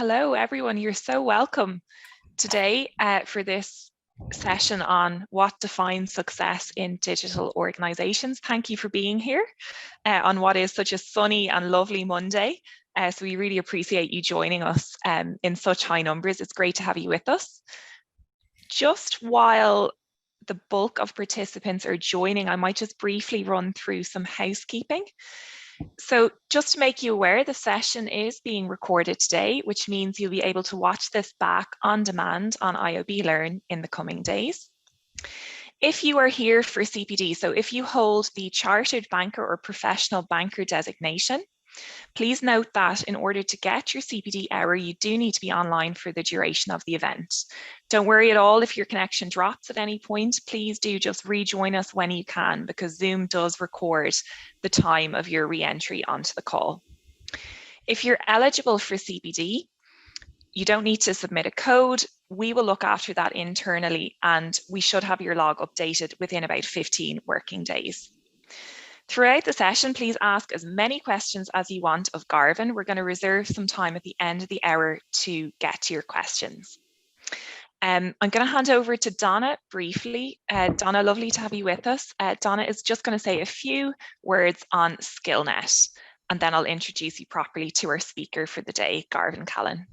Hello, everyone. You're so welcome today for this session on what defines success in digital organizations. Thank you for being here on what is such a sunny and lovely Monday. So we really appreciate you joining us in such high numbers. It's great to have you with us. Just while the bulk of participants are joining, I might just briefly run through some housekeeping. So just to make you aware, the session is being recorded today, which means you'll be able to watch this back on demand on IOB Learn in the coming days. If you are here for CPD, so if you hold the Chartered Banker or Professional Banker designation, please note that in order to get your CPD hour, you do need to be online for the duration of the event. Don't worry at all if your connection drops at any point. Please do just rejoin us when you can, because Zoom does record the time of your re-entry onto the call. If you're eligible for CPD, you don't need to submit a code. We will look after that internally, and we should have your log updated within about 15 working days. Throughout the session, please ask as many questions as you want of Garvin. We're going to reserve some time at the end of the hour to get to your questions. I'm going to hand over to Donna briefly. Donna, lovely to have you with us. Donna is just going to say a few words on SkillNet, and then I'll introduce you properly to our speaker for the day, Garvin Callan.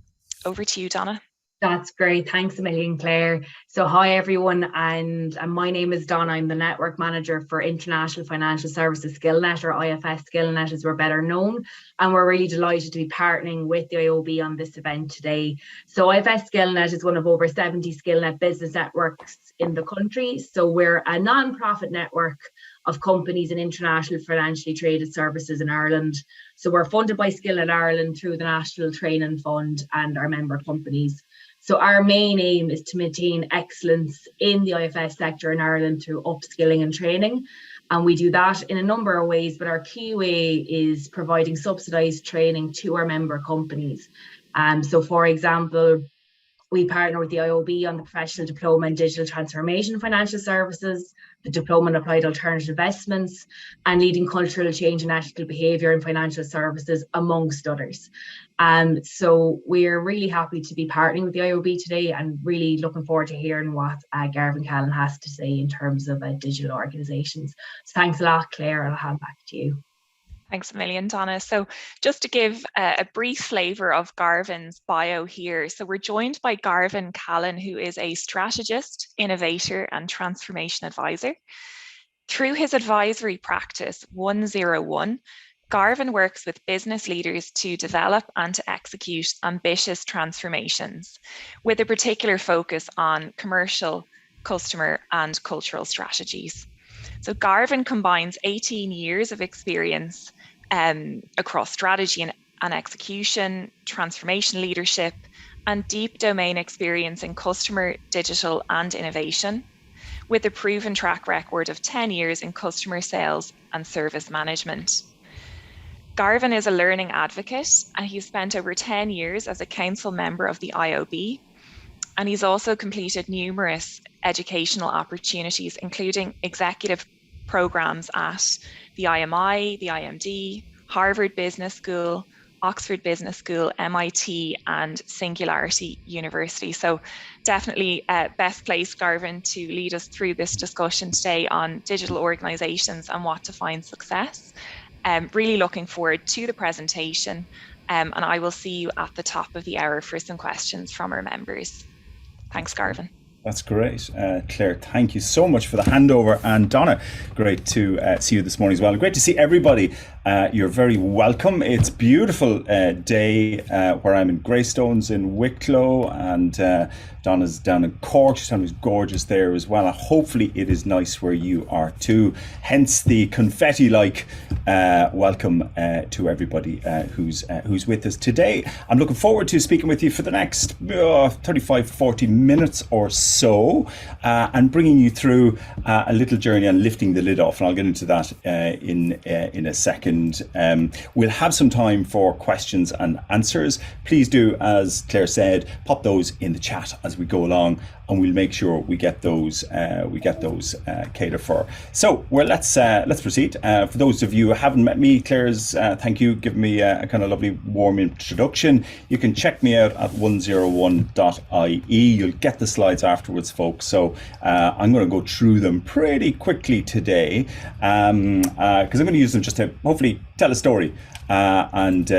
Over to you, Donna. That's great. Thanks a million, Claire. So hi, everyone. And my name is Donna. I'm the Network Manager for International Financial Services SkillNet, or IFS SkillNet as we're better known. And we're really delighted to be partnering with the IOB on this event today. So IFS SkillNet is one of over 70 SkillNet business networks in the country. So we're a non-profit network of companies and international financially traded services in Ireland. So we're funded by SkillNet Ireland through the National Training Fund and our member companies. So our main aim is to maintain excellence in the IFS sector in Ireland through upskilling and training. And we do that in a number of ways, but our key way is providing subsidised training to our member companies. So for example, we partner with the IOB on the Professional Diploma in Digital Transformation Financial Services, the Diploma in Applied Alternative Investments, and Leading Cultural Change and Ethical Behaviour in Financial Services, amongst others. So we're really happy to be partnering with the IOB today and really looking forward to hearing what Garvin Callan has to say in terms of digital organisations. So thanks a lot, Claire. I'll hand back to you. Thanks a million, Donna. So just to give a brief flavour of Garvin's bio here. So we're joined by Garvin Callan, who is a strategist, innovator and transformation advisor. Through his advisory practice 101, Garvin works with business leaders to develop and to execute ambitious transformations, with a particular focus on commercial, customer and cultural strategies. So Garvin combines 18 years of experience across strategy and execution, transformation leadership, and deep domain experience in customer, digital, and innovation, with a proven track record of 10 years in customer sales and service management. Garvin is a learning advocate, and he's spent over 10 years as a council member of the IOB, and he's also completed numerous educational opportunities, including executive programs at the IMI, the IMD, Harvard Business School, Oxford Business School, MIT, and Singularity University. So definitely best placed, Garvin, to lead us through this discussion today on digital organisations and what defines success. Really looking forward to the presentation, and I will see you at the top of the hour for some questions from our members. Thanks, Garvin. That's great. Claire, thank you so much for the handover. And Donna, great to see you this morning as well. Great to see everybody. You're very welcome. It's a beautiful day where I'm in Greystones in Wicklow, and Donna's down in Cork. She's telling me it's gorgeous there as well. Hopefully it is nice where you are too. Hence the confetti-like welcome to everybody who's with us today. I'm looking forward to speaking with you for the next 35-40 minutes or so, and bringing you through a little journey on lifting the lid off, and I'll get into that in a second. We'll have some time for questions and answers. Please do, as Claire said, pop those in the chat as we go along. and we'll make sure we get those catered for. So let's proceed. For those of you who haven't met me, Claire's thank you, giving me a kind of lovely warm introduction. You can check me out at 101.ie. You'll get the slides afterwards, folks. So I'm going to go through them pretty quickly today, because I'm going to use them just to hopefully tell a story and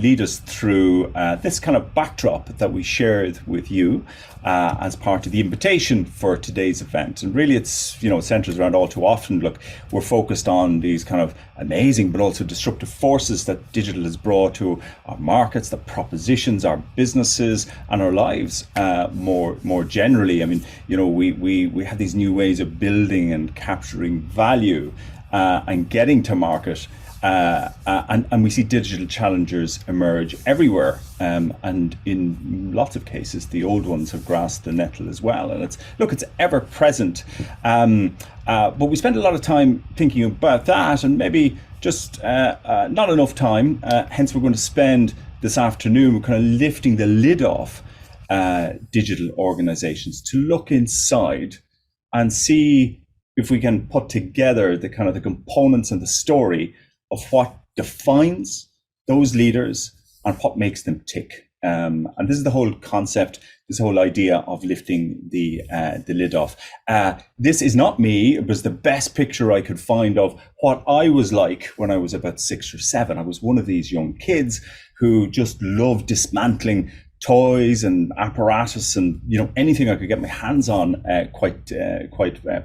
lead us through this kind of backdrop that we shared with you as part of the invitation for today's event. And really it's, centers around all too often, look, we're focused on these kind of amazing but also disruptive forces that digital has brought to our markets, the propositions, our businesses and our lives more generally. I mean, we have these new ways of building and capturing value and getting to market. And we see digital challengers emerge everywhere, and in lots of cases the old ones have grasped the nettle as well, and it's ever present, but we spend a lot of time thinking about that and maybe just not enough time, hence we're going to spend this afternoon kind of lifting the lid off digital organizations to look inside and see if we can put together the kind of the components and the story of what defines those leaders and what makes them tick. And this is the whole concept, this whole idea of lifting the lid off. This is not me. It was the best picture I could find of what I was like when I was about 6 or 7. I was one of these young kids who just loved dismantling toys and apparatus and anything I could get my hands on quite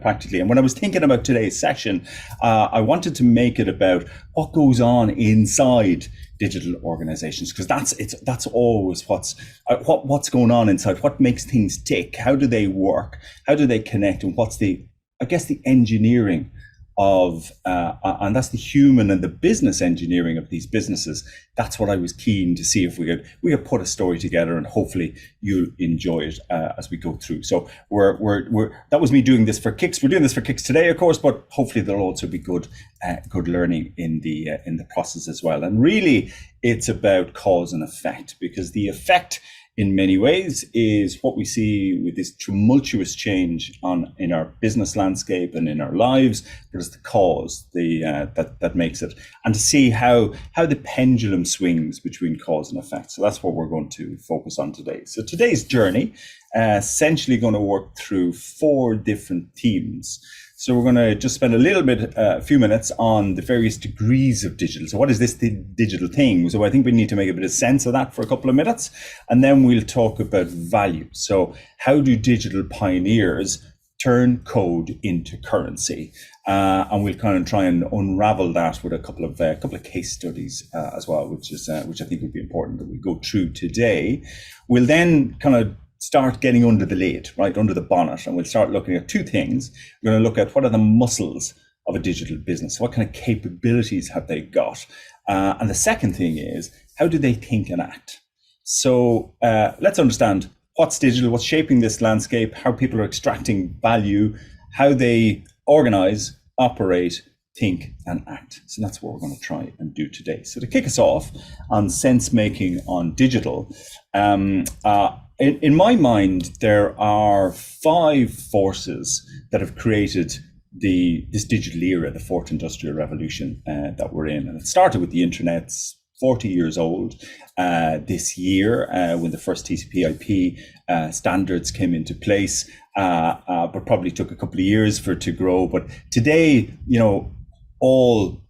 practically. And when I was thinking about today's session, I wanted to make it about what goes on inside digital organizations, because that's always what's going on inside, what makes things tick, how do they work, how do they connect, and what's the engineering of and that's the human and the business engineering of these businesses. That's what I was keen to see if we could put a story together, and hopefully you'll enjoy it as we go through. So that was me doing this for kicks. We're doing this for kicks today, of course, but hopefully there'll also be good learning in the process as well. And really, it's about cause and effect, because the effect in many ways is what we see with this tumultuous change in our business landscape and in our lives, but it's the cause that makes it, and to see how the pendulum swings between cause and effect. So that's what we're going to focus on today. So today's journey essentially going to work through 4 different themes. So we're going to just spend a few minutes on the various degrees of digital. So what is this digital thing? So I think we need to make a bit of sense of that for a couple of minutes. And then we'll talk about value. So how do digital pioneers turn code into currency? And we'll kind of try and unravel that with a couple of case studies as well, which I think would be important that we go through today. We'll then kind of start getting under the lid, right, under the bonnet, and we'll start looking at 2 things. We're going to look at what are the muscles of a digital business, what kind of capabilities have they got, and the second thing is, how do they think and act? So let's understand what's digital, what's shaping this landscape, how people are extracting value, how they organize, operate, think and act. So that's what we're going to try and do today. So to kick us off on sense making on digital, in my mind, there are 5 forces that have created this digital era, the 4th industrial revolution that we're in. And it started with the internet's 40 years old this year when the first TCP/IP standards came into place, but probably took a couple of years for it to grow. But today, all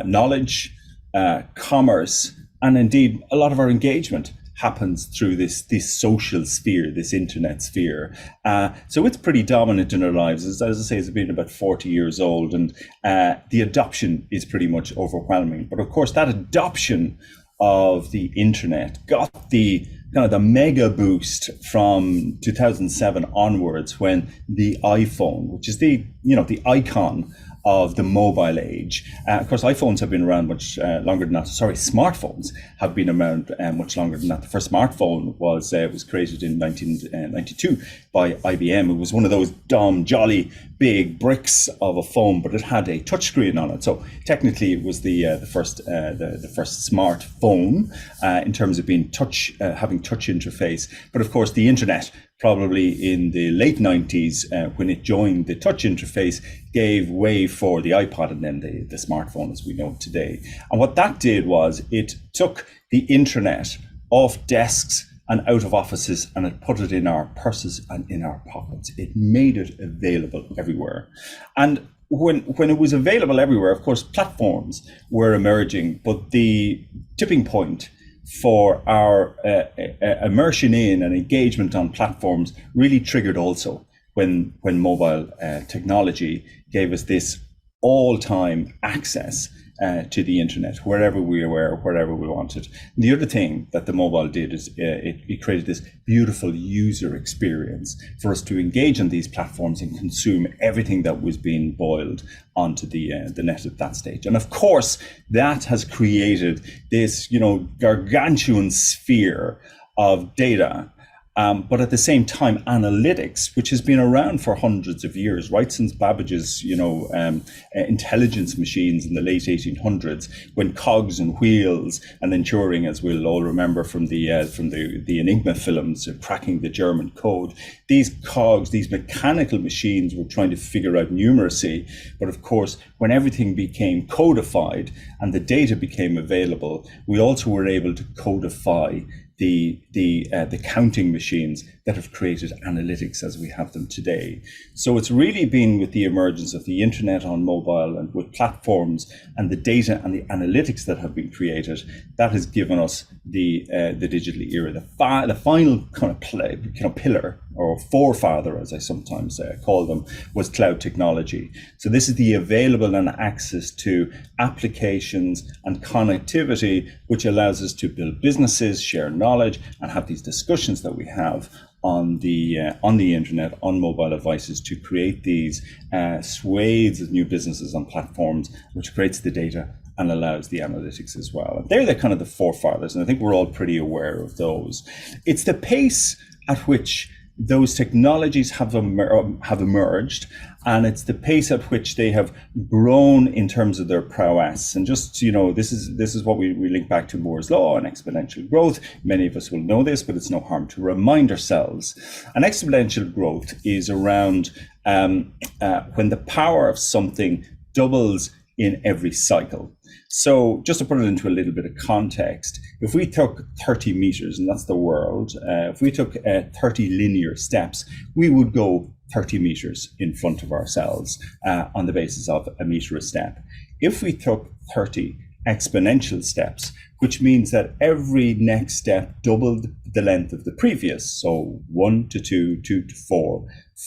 knowledge, commerce, and indeed a lot of our engagement happens through this social sphere, this internet sphere. So it's pretty dominant in our lives. As I say, it's been about 40 years old, and the adoption is pretty much overwhelming. But of course, that adoption of the internet got the kind of the mega boost from 2007 onwards, when the iPhone, which is the icon of the mobile age. Of course, iPhones have been around much longer than that. Sorry, smartphones have been around much longer than that. The first smartphone was created in 1992 by IBM. It was one of those dumb, jolly, big bricks of a phone, but it had a touchscreen on it. So technically, it was the first smartphone in terms of being having touch interface. But of course, the internet probably in the late 90s, when it joined the touch interface, gave way for the iPod and then the smartphone as we know it today. And what that did was it took the internet off desks and out of offices, and it put it in our purses and in our pockets. It made it available everywhere. And when it was available everywhere, of course, platforms were emerging, but the tipping point for our immersion in and engagement on platforms really triggered also when mobile technology gave us this all-time access to the internet, wherever we were, wherever we wanted. And the other thing that the mobile did is it created this beautiful user experience for us to engage on these platforms and consume everything that was being boiled onto the net at that stage. And of course, that has created this, gargantuan sphere of data. But at the same time, analytics, which has been around for hundreds of years, right since Babbage's, intelligence machines in the late 1800s, when cogs and wheels, and then Turing, as we'll all remember from the Enigma films, cracking the German code. These cogs, these mechanical machines, were trying to figure out numeracy. But of course, when everything became codified and the data became available, we also were able to codify the counting machines that have created analytics as we have them today. So it's really been with the emergence of the internet on mobile and with platforms and the data and the analytics that have been created that has given us the digital era. The final kind of pillar, or forefather, as I sometimes call them, was cloud technology. So this is the available and access to applications and connectivity, which allows us to build businesses, share knowledge, and have these discussions that we have on the internet, on mobile devices, to create these swathes of new businesses on platforms, which creates the data and allows the analytics as well. And they're the kind of the forefathers, and I think we're all pretty aware of those. It's the pace at which those technologies have emerged, and it's the pace at which they have grown in terms of their prowess. And just, this is what we link back to Moore's law and exponential growth. Many of us will know this, but it's no harm to remind ourselves. And exponential growth is around when the power of something doubles in every cycle. So just to put it into a little bit of context, if we took 30 meters, and that's the world, if we took 30 linear steps, we would go 30 meters in front of ourselves on the basis of a meter a step. If we took 30 exponential steps, which means that every next step doubled the length of the previous, so 1 to 2, 2 to 4,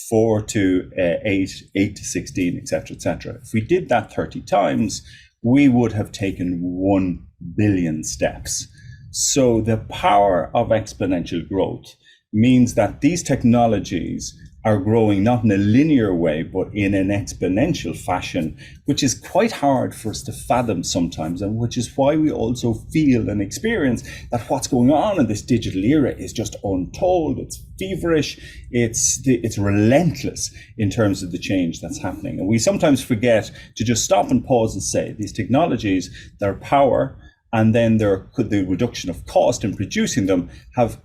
4 to 8, 8 to 16, etc., etc. If we did that 30 times, we would have taken 1 billion steps. So the power of exponential growth means that these technologies are growing not in a linear way, but in an exponential fashion, which is quite hard for us to fathom sometimes, and which is why we also feel and experience that what's going on in this digital era is just untold. It's feverish, it's relentless in terms of the change that's happening. And we sometimes forget to just stop and pause and say these technologies, their power, and then the reduction of cost in producing them has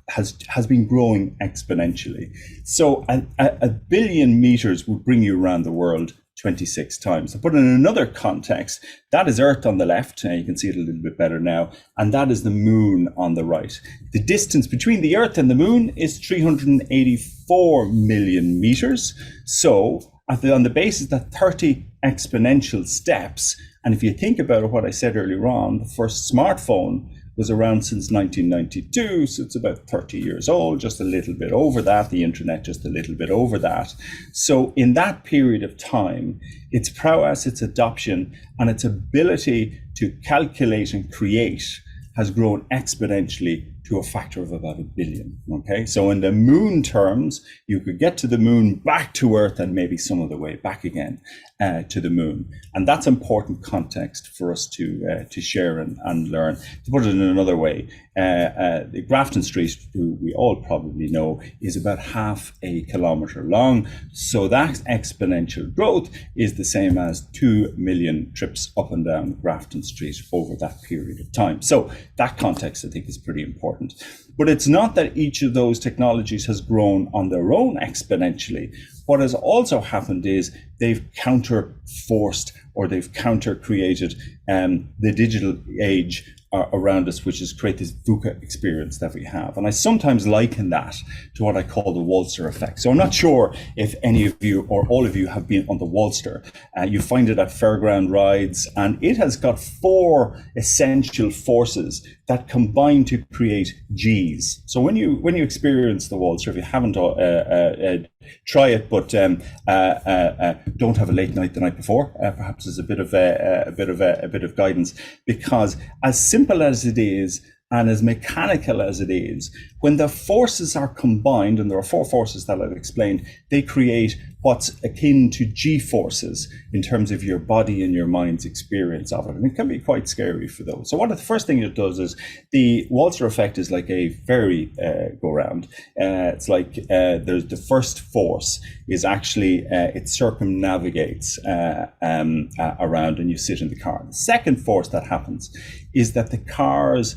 been growing exponentially. So a billion meters would bring you around the world 26 times. To put it in another context, that is Earth on the left, and you can see it a little bit better now, and that is the moon on the right. The distance between the Earth and the moon is 384 million meters. So on the basis that 30 exponential steps, and if you think about what I said earlier on, the first smartphone was around since 1992, so it's about 30 years old, just a little bit over that, the internet just a little bit over that. So in that period of time, its prowess, its adoption, and its ability to calculate and create has grown exponentially to a factor of about 1 billion, okay? So in the moon terms, you could get to the moon, back to Earth, and maybe some of the way back again to the moon. And that's important context for us to share and learn. To put it in another way, the Grafton Street, who we all probably know, is about 0.5 kilometre long. So that exponential growth is the same as 2 million trips up and down Grafton Street over that period of time. So that context, I think, is pretty important. important. But it's not that each of those technologies has grown on their own exponentially. What has also happened is they've counter-forced or they've counter-created the digital age around us, which is create this VUCA experience that we have. And I sometimes liken that to what I call the Waltzer effect. So I'm not sure if any of you or all of you have been on the Waltzer. You find it at fairground rides, and it has got 4 essential forces that combine to create G's. So when you experience the Waltzer, if you haven't, try it, but don't have a late night the night before. Perhaps as a bit of guidance, because as simple as it is and as mechanical as it is, when the forces are combined, and there are 4 forces that I've explained, they create what's akin to G forces in terms of your body and your mind's experience of it. And it can be quite scary for those. So the first thing it does is the Waltzer effect is like a ferry go round. It's like there's the first force is actually it circumnavigates around and you sit in the car. The second force that happens is that the cars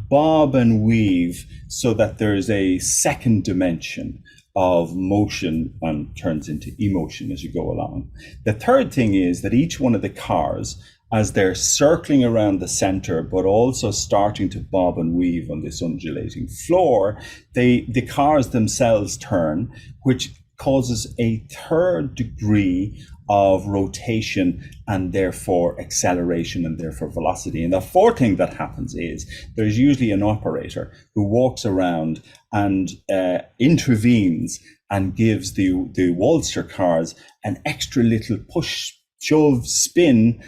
bob and weave so that there's a second dimension of motion and turns into emotion as you go along. The third thing is that each one of the cars, as they're circling around the center, but also starting to bob and weave on this undulating floor, the cars themselves turn, which causes a third degree of rotation and therefore acceleration and therefore velocity. And the fourth thing that happens is there's usually an operator who walks around and intervenes and gives the Waltzer cars an extra little push, shove, spin,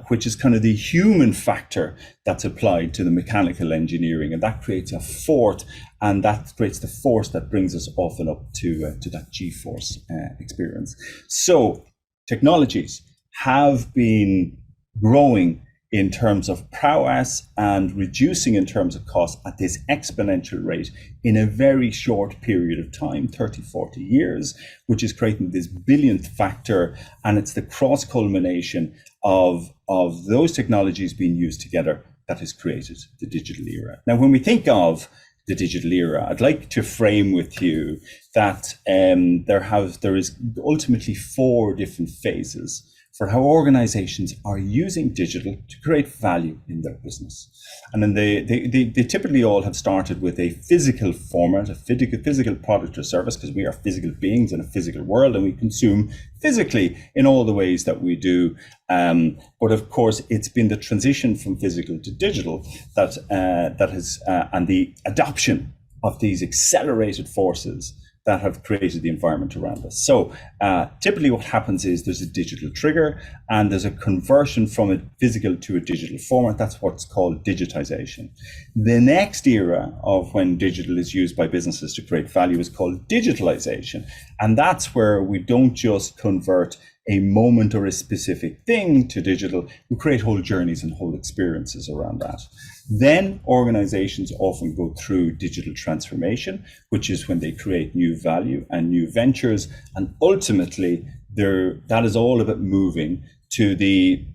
which is kind of the human factor that's applied to the mechanical engineering, and that creates a fourth, and that creates the force that brings us often up to that G-force experience. So technologies have been growing in terms of prowess and reducing in terms of cost at this exponential rate in a very short period of time, 30, 40 years, which is creating this billionth factor. And it's the cross culmination of those technologies being used together that has created the digital era. Now, when we think of the digital era, I'd like to frame with you that there is ultimately 4 different phases for how organizations are using digital to create value in their business. And then they typically all have started with a physical format, a physical product or service, because we are physical beings in a physical world and we consume physically in all the ways that we do. But of course, it's been the transition from physical to digital that has, and the adoption of these accelerated forces that have created the environment around us. So typically what happens is there's a digital trigger and there's a conversion from a physical to a digital format. That's what's called digitization. The next era of when digital is used by businesses to create value is called digitalization. And that's where we don't just convert a moment or a specific thing to digital, we create whole journeys and whole experiences around that. Then organizations often go through digital transformation, which is when they create new value and new ventures. And ultimately, that is all about moving to the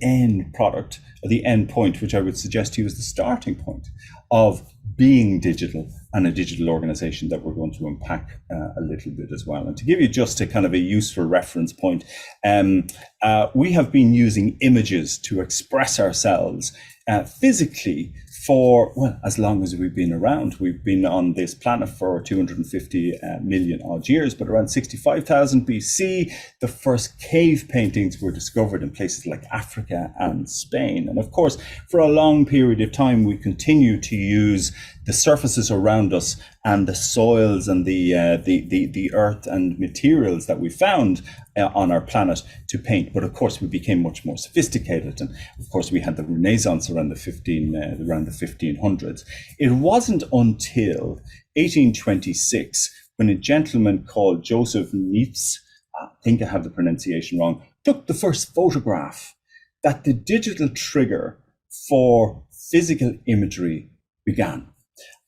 end product, or the end point, which I would suggest to you is the starting point of being digital and a digital organization that we're going to unpack a little bit as well. And to give you just a kind of a useful reference point, we have been using images to express ourselves physically for, well, as long as we've been around. We've been on this planet for 250 million odd years, but around 65,000 BC, the first cave paintings were discovered in places like Africa and Spain. And of course, for a long period of time, we continue to use the surfaces around us and the soils and the earth and materials that we found on our planet to paint. But of course, we became much more sophisticated. And of course, we had the Renaissance around the 1500s. It wasn't until 1826 when a gentleman called Joseph Niepce, I think I have the pronunciation wrong, took the first photograph that the digital trigger for physical imagery began.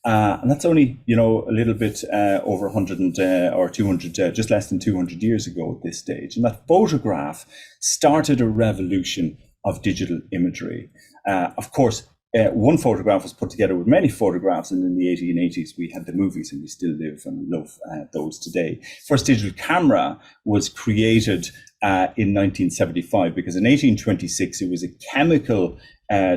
And that's only, a little bit over 100 or 200, just less than 200 years ago at this stage. And that photograph started a revolution of digital imagery. Of course, one photograph was put together with many photographs, and in the 1880s we had the movies, and we still live and love those today. First digital camera was created in 1975, because in 1826 it was a chemical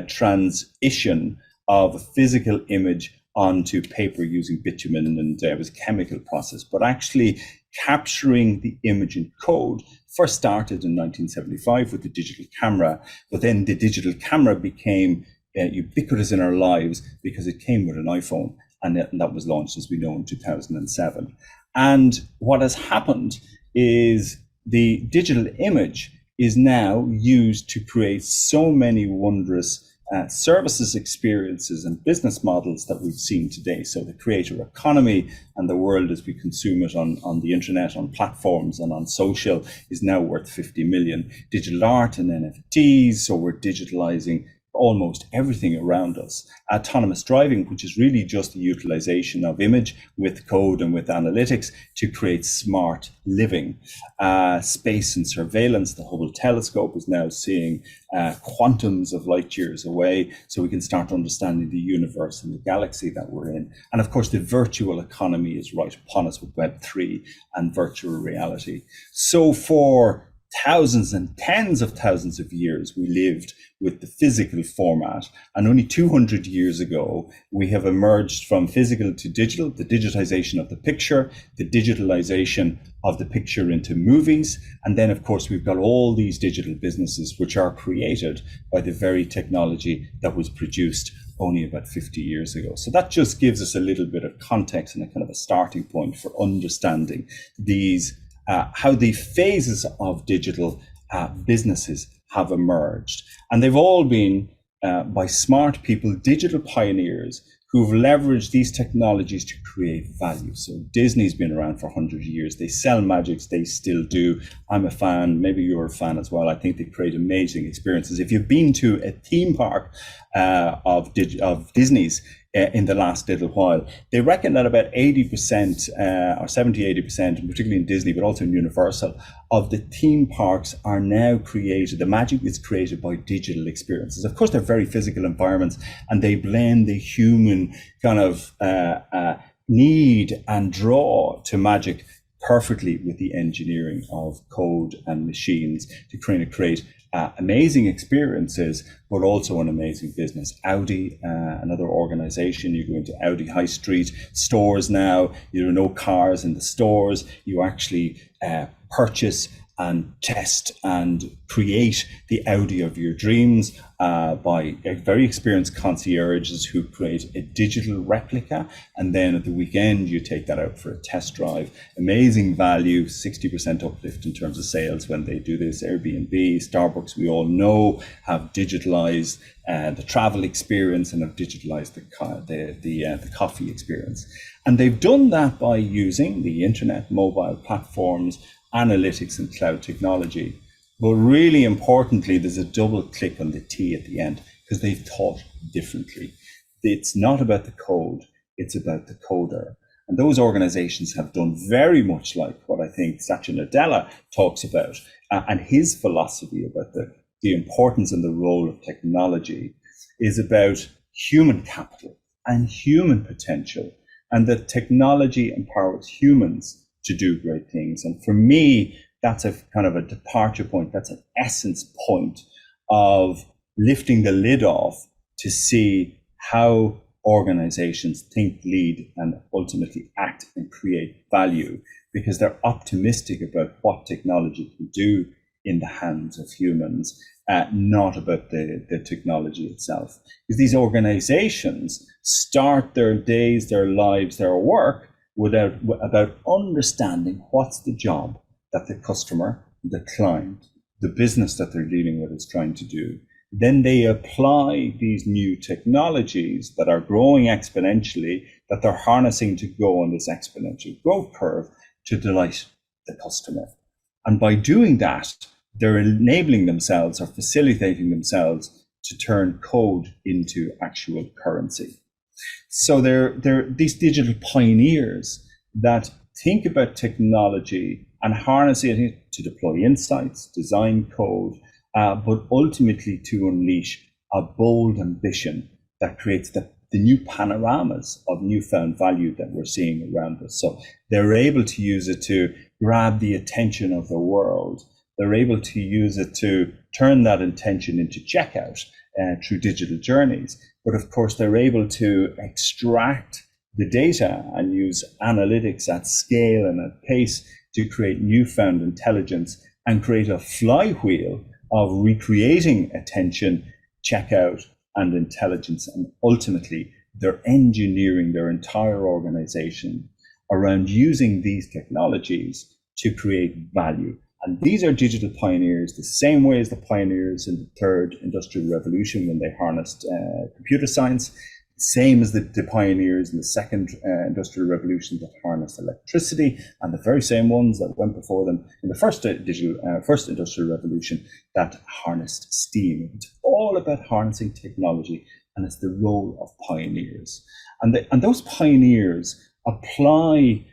transition of a physical image onto paper using bitumen, and it was a chemical process. But actually capturing the image in code first started in 1975 with the digital camera, but then the digital camera became ubiquitous in our lives because it came with an iPhone, and that was launched, as we know, in 2007. And what has happened is the digital image is now used to create so many wondrous services, experiences, and business models that we've seen today. So the creator economy and the world as we consume it on the internet, on platforms and on social, is now worth 50 million. Digital art and NFTs, so we're digitalizing almost everything around us. Autonomous driving, which is really just the utilization of image with code and with analytics to create smart living. Space and surveillance, the Hubble telescope is now seeing quantums of light years away, so we can start understanding the universe and the galaxy that we're in. And of course, the virtual economy is right upon us with Web3 and virtual reality. So for thousands and tens of thousands of years, we lived with the physical format. And only 200 years ago, we have emerged from physical to digital, the digitization of the picture, the digitalization of the picture into movies. And then, of course, we've got all these digital businesses which are created by the very technology that was produced only about 50 years ago. So that just gives us a little bit of context and a kind of a starting point for understanding these how the phases of digital businesses have emerged. And they've all been by smart people, digital pioneers who've leveraged these technologies to create value. So Disney's been around for 100 years. They sell magics, they still do. I'm a fan, maybe you're a fan as well. I think they create amazing experiences. If you've been to a theme park of Disney's in the last little while, they reckon that about 80% or 70-80%, and particularly in Disney, but also in Universal, of the theme parks are now created. The magic is created by digital experiences. Of course, they're very physical environments, and they blend the human kind of need and draw to magic perfectly with the engineering of code and machines to create amazing experiences, but also an amazing business. Audi, another organization, you go into Audi High Street stores now, there are no cars in the stores, you actually purchase and test and create the Audi of your dreams by very experienced concierges who create a digital replica. And then at the weekend, you take that out for a test drive. Amazing value, 60% uplift in terms of sales when they do this. Airbnb, Starbucks, we all know, have digitalized the travel experience and have digitalized the coffee experience. And they've done that by using the internet, mobile platforms, analytics and cloud technology. But really importantly, there's a double click on the T at the end, because they've thought differently. It's not about the code, it's about the coder. And those organizations have done very much like what I think Satya Nadella talks about, and his philosophy about the importance and the role of technology is about human capital and human potential, and that technology empowers humans to do great things. And for me, that's a kind of a departure point. That's an essence point of lifting the lid off to see how organizations think, lead, and ultimately act and create value, because they're optimistic about what technology can do in the hands of humans, not about the technology itself. Because these organizations start their days, their lives, their work about understanding what's the job that the customer, the client, the business that they're dealing with is trying to do. Then they apply these new technologies that are growing exponentially, that they're harnessing to go on this exponential growth curve to delight the customer. And by doing that, they're enabling themselves or facilitating themselves to turn code into actual currency. So they're these digital pioneers that think about technology and harnessing it to deploy insights, design code, but ultimately to unleash a bold ambition that creates the new panoramas of newfound value that we're seeing around us. So they're able to use it to grab the attention of the world. They're able to use it to turn that intention into checkout through digital journeys. But of course, they're able to extract the data and use analytics at scale and at pace to create newfound intelligence and create a flywheel of recreating attention, checkout, and intelligence. And ultimately, they're engineering their entire organization around using these technologies to create value. And these are digital pioneers, the same way as the pioneers in the third industrial revolution when they harnessed computer science, same as the pioneers in the second industrial revolution that harnessed electricity, and the very same ones that went before them in the first industrial revolution that harnessed steam. It's all about harnessing technology, and it's the role of pioneers. And those pioneers apply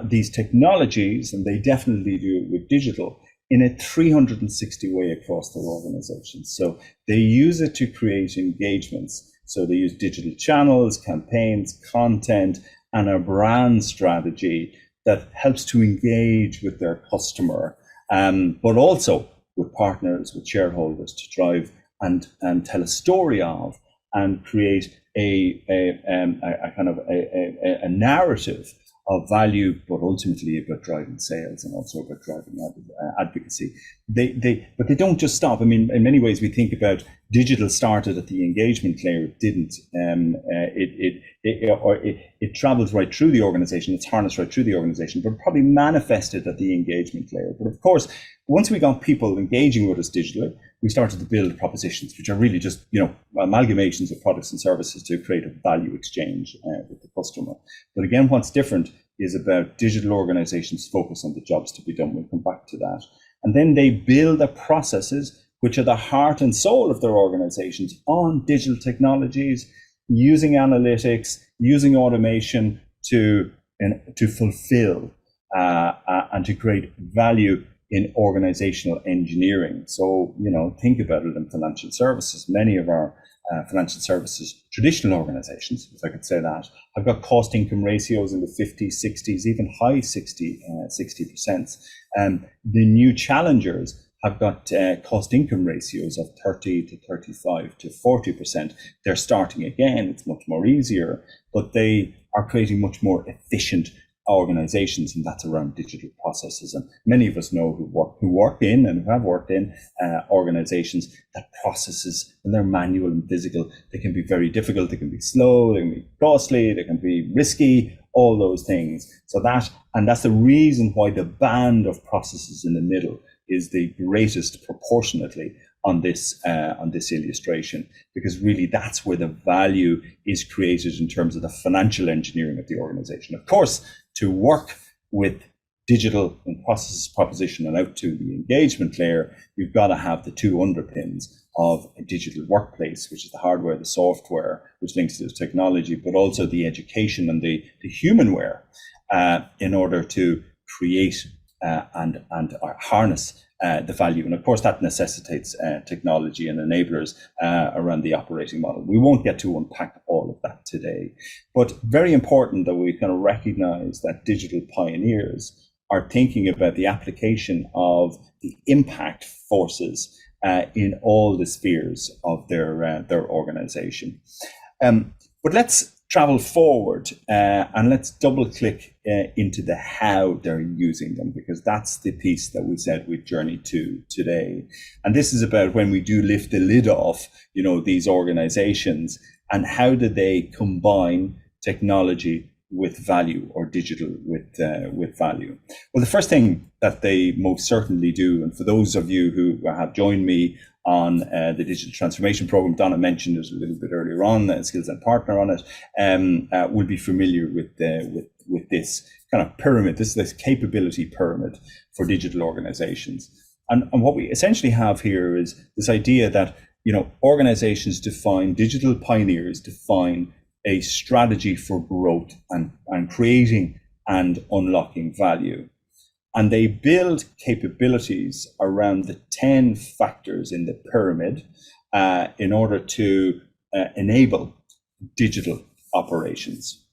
these technologies, and they definitely do it with digital, in a 360 way across their organizations. So they use it to create engagements. So they use digital channels, campaigns, content, and a brand strategy that helps to engage with their customer, but also with partners, with shareholders, to drive and tell a story of and create a kind of a narrative of value, but ultimately about driving sales and also about driving advocacy. But they don't just stop. I mean, in many ways, we think about digital started at the engagement layer. It didn't. It travels right through the organization. It's harnessed right through the organization, but probably manifested at the engagement layer. But of course, once we got people engaging with us digitally, we started to build propositions, which are really just, amalgamations of products and services to create a value exchange with the customer. But again, what's different is about digital organizations focus on the jobs to be done. We'll come back to that. And then they build the processes which are the heart and soul of their organizations on digital technologies, using analytics, using automation to fulfill and to create value in organizational engineering. So, think about it in financial services. Many of our financial services, traditional organizations, if I could say that, have got cost income ratios in the 50s, 60s, even high 60%. The new challengers have got cost income ratios of 30 to 35 to 40%. They're starting again. It's much more easier, but they are creating much more efficient organizations, and that's around digital processes. And many of us know who work in and who have worked in organizations that processes, when they're manual and physical, they can be very difficult, they can be slow, they can be costly, they can be risky, all those things. So that's the reason why the band of processes in the middle is the greatest proportionately on this illustration, because really that's where the value is created in terms of the financial engineering of the organization. Of course, to work with digital and processes proposition and out to the engagement layer, you've got to have the two underpins of a digital workplace, which is the hardware, the software, which links to the technology, but also the education and the humanware in order to create and harness the value. And of course, that necessitates technology and enablers around the operating model. We won't get to unpack all of that today, but very important that we kind of recognize that digital pioneers are thinking about the application of the impact forces in all the spheres of their organization. But let's travel forward and let's double click into the how they're using them, because that's the piece that we said we'd journey to today. And this is about when we do lift the lid off, these organizations, and how do they combine technology with value, or digital with value. Well, the first thing that they most certainly do, and for those of you who have joined me on the digital transformation program, Donna mentioned it a little bit earlier on, Skills and Partner on it, will be familiar with this kind of pyramid, this capability pyramid for digital organizations. And what we essentially have here is this idea that, organizations digital pioneers define a strategy for growth and creating and unlocking value. And they build capabilities around the 10 factors in the pyramid in order to enable digital operations.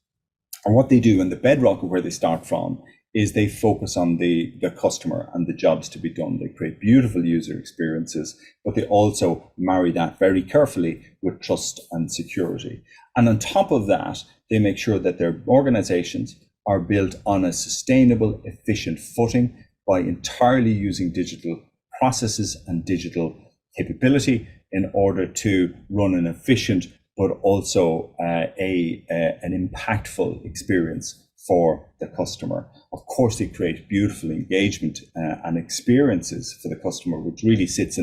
And what they do, and the bedrock of where they start from, is they focus on the customer and the jobs to be done. They create beautiful user experiences, but they also marry that very carefully with trust and security. And on top of that, they make sure that their organizations are built on a sustainable, efficient footing by entirely using digital processes and digital capability in order to run an efficient but also an impactful experience for the customer. Of course, they create beautiful engagement and experiences for the customer, which really sits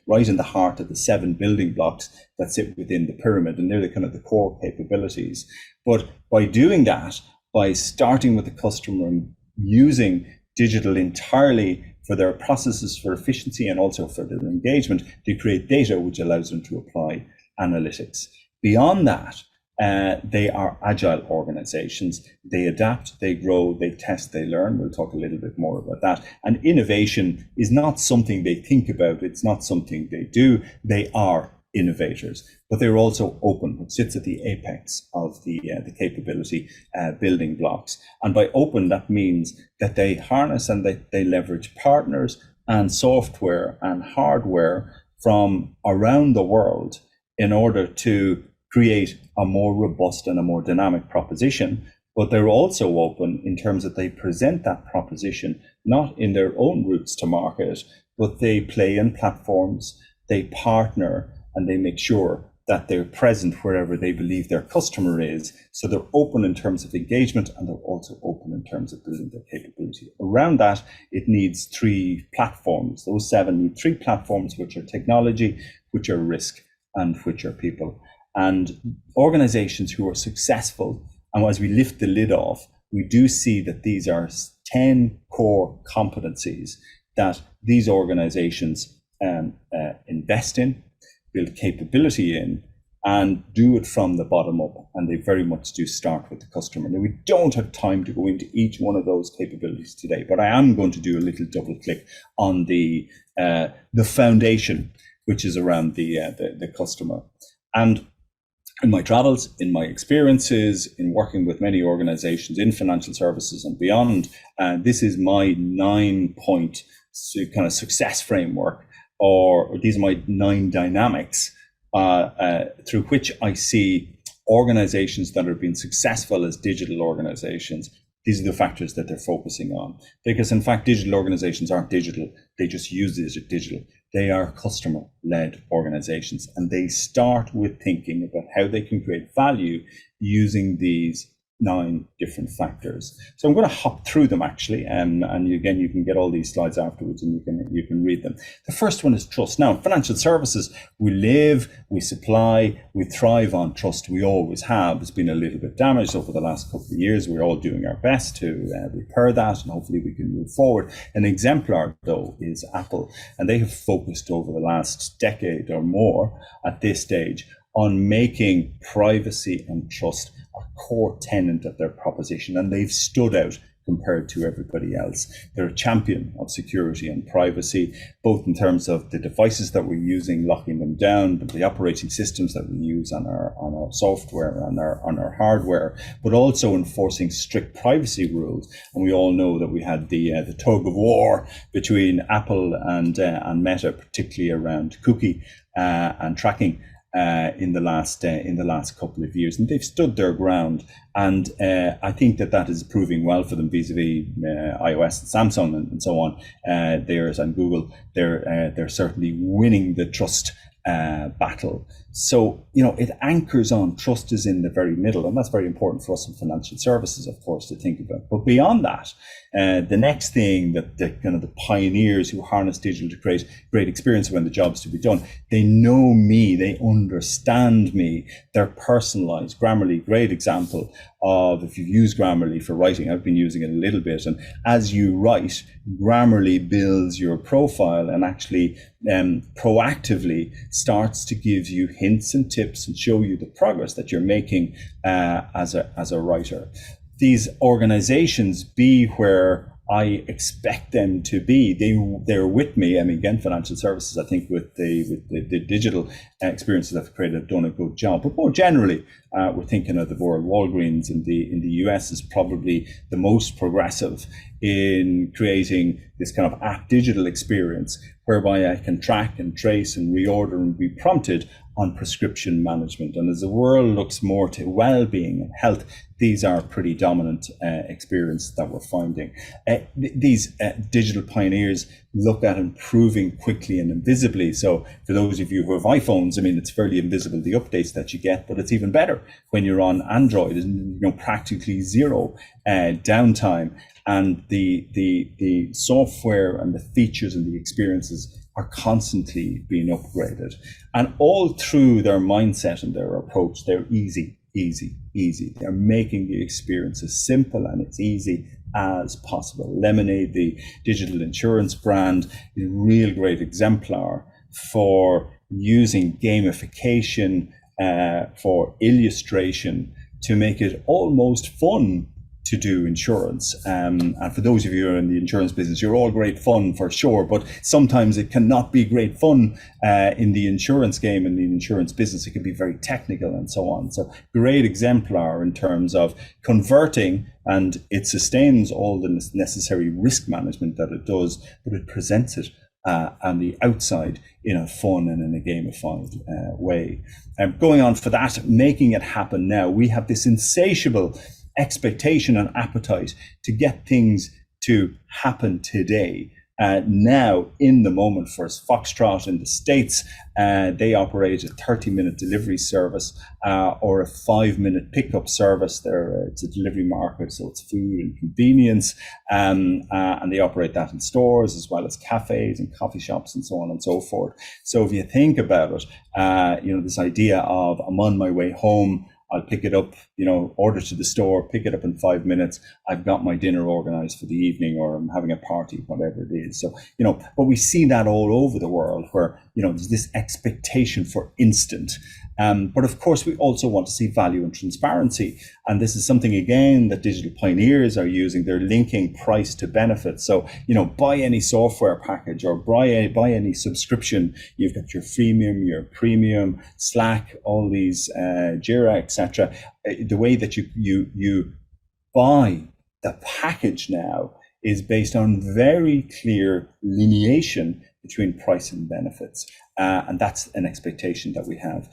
right in the heart of the 7 building blocks that sit within the pyramid, and they're the kind of the core capabilities. But by doing that, by starting with the customer and using digital entirely for their processes for efficiency and also for their engagement, they create data which allows them to apply analytics. Beyond that, they are agile organizations. They adapt, they grow, they test, they learn. We'll talk a little bit more about that. And innovation is not something they think about. It's not something they do. They are innovators, but they're also open, which sits at the apex of the capability building blocks. And by open, that means that they harness and they leverage partners and software and hardware from around the world in order to create a more robust and a more dynamic proposition. But they're also open in terms that they present that proposition not in their own routes to market, but they play in platforms, they partner, and they make sure that they're present wherever they believe their customer is. So they're open in terms of engagement, and they're also open in terms of building their capability. Around that, it needs 3 platforms. Those 7 need 3 platforms, which are technology, which are risk, and which are people. And organizations who are successful, and as we lift the lid off, we do see that these are 10 core competencies that these organizations invest in, build capability in, and do it from the bottom up. And they very much do start with the customer. Now, we don't have time to go into each one of those capabilities today, but I am going to do a little double click on the foundation, which is around the customer. And in my travels, in my experiences, in working with many organizations in financial services and beyond, this is my 9-point kind of success framework, or these are my 9 dynamics through which I see organizations that are being successful as digital organizations. These are the factors that they're focusing on. Because in fact, digital organizations aren't digital. They just use digital. They are customer-led organizations, and they start with thinking about how they can create value using these 9 different factors. So I'm going to hop through them actually, and again, you can get all these slides afterwards and you can read them. The first one is trust. Now, in financial services, we live, we supply, we thrive on trust. We always have. It's been a little bit damaged over the last couple of years. We're all doing our best to repair that, and hopefully we can move forward. An exemplar, though, is Apple, and they have focused over the last decade or more at this stage on making privacy and trust a core tenet of their proposition, and they've stood out compared to everybody else. They're a champion of security and privacy, both in terms of the devices that we're using, locking them down, but the operating systems that we use on our software, on our hardware, but also enforcing strict privacy rules. And we all know that we had the tug of war between Apple and Meta, particularly around cookie and tracking. In the last couple of years, and they've stood their ground, and I think that is proving well for them vis-a-vis iOS and Samsung and so on. Theirs and Google, they're certainly winning the trust battle. So, it anchors on trust is in the very middle, and that's very important for us in financial services, of course, to think about. But beyond that, the next thing that the pioneers who harness digital to create great experience when the job's to be done, they know me, they understand me, they're personalized. Grammarly, great example of, if you've used Grammarly for writing, I've been using it a little bit, and as you write, Grammarly builds your profile and actually proactively starts to give you hints and tips and show you the progress that you're making as a writer. These organizations be where I expect them to be. They're with me. I mean, again, financial services, I think with the digital experiences I've created, have done a good job. But more generally, we're thinking of the world. Walgreens in the US is probably the most progressive in creating this kind of app digital experience whereby I can track and trace and reorder and be prompted on prescription management. And as the world looks more to well-being and health, these are pretty dominant experiences that we're finding. These digital pioneers look at improving quickly and invisibly. So for those of you who have iPhones, I mean, it's fairly invisible, the updates that you get, but it's even better when you're on Android, practically zero downtime. And the software and the features and the experiences are constantly being upgraded. And all through their mindset and their approach, they're easy. They're making the experience as simple and as easy as possible. Lemonade, the digital insurance brand, is a real great exemplar for using gamification for illustration to make it almost fun to do insurance. And for those of you who are in the insurance business, you're all great fun for sure, but sometimes it cannot be great fun in the insurance game, in the insurance business. It can be very technical and so on. So great exemplar in terms of converting, and it sustains all the necessary risk management that it does, but it presents it on the outside in a fun and in a gamified way. Going on for that, making it happen now, we have this insatiable expectation and appetite to get things to happen today. Now, in the moment, for us, Foxtrot in the States, they operate a 30-minute delivery service or a 5-minute pickup service. It's a delivery market, so it's food and convenience, and they operate that in stores as well as cafes and coffee shops and so on and so forth. So if you think about it, this idea of I'm on my way home, I'll pick it up, order to the store, pick it up in 5 minutes. I've got my dinner organized for the evening, or I'm having a party, whatever it is. So, but we see that all over the world where, there's this expectation for instant. But of course, we also want to see value and transparency. And this is something, again, that digital pioneers are using. They're linking price to benefit. So, buy any software package or buy any subscription. You've got your freemium, your premium, Slack, all these, Jira, etc. The way that you buy the package now is based on very clear lineation between price and benefits. And that's an expectation that we have.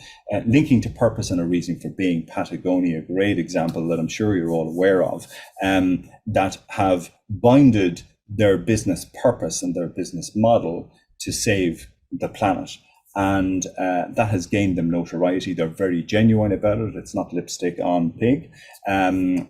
Linking to purpose and a reason for being, Patagonia, a great example that I'm sure you're all aware of, that have binded their business purpose and their business model to save the planet. And that has gained them notoriety. They're very genuine about it. It's not lipstick on pig. And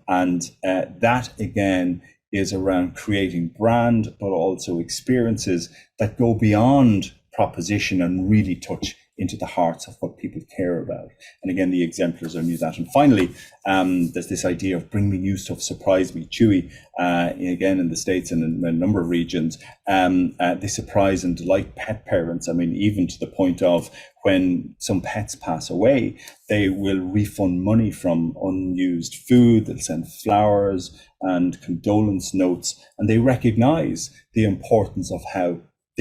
that, again, is around creating brand, but also experiences that go beyond proposition and really touch into the hearts of what people care about. And again, the exemplars are new that. And finally, there's this idea of bring me new stuff, surprise me. Chewy, again, in the States and in a number of regions, they surprise and delight pet parents. I mean, even to the point of when some pets pass away, they will refund money from unused food. They'll send flowers and condolence notes, and they recognize the importance of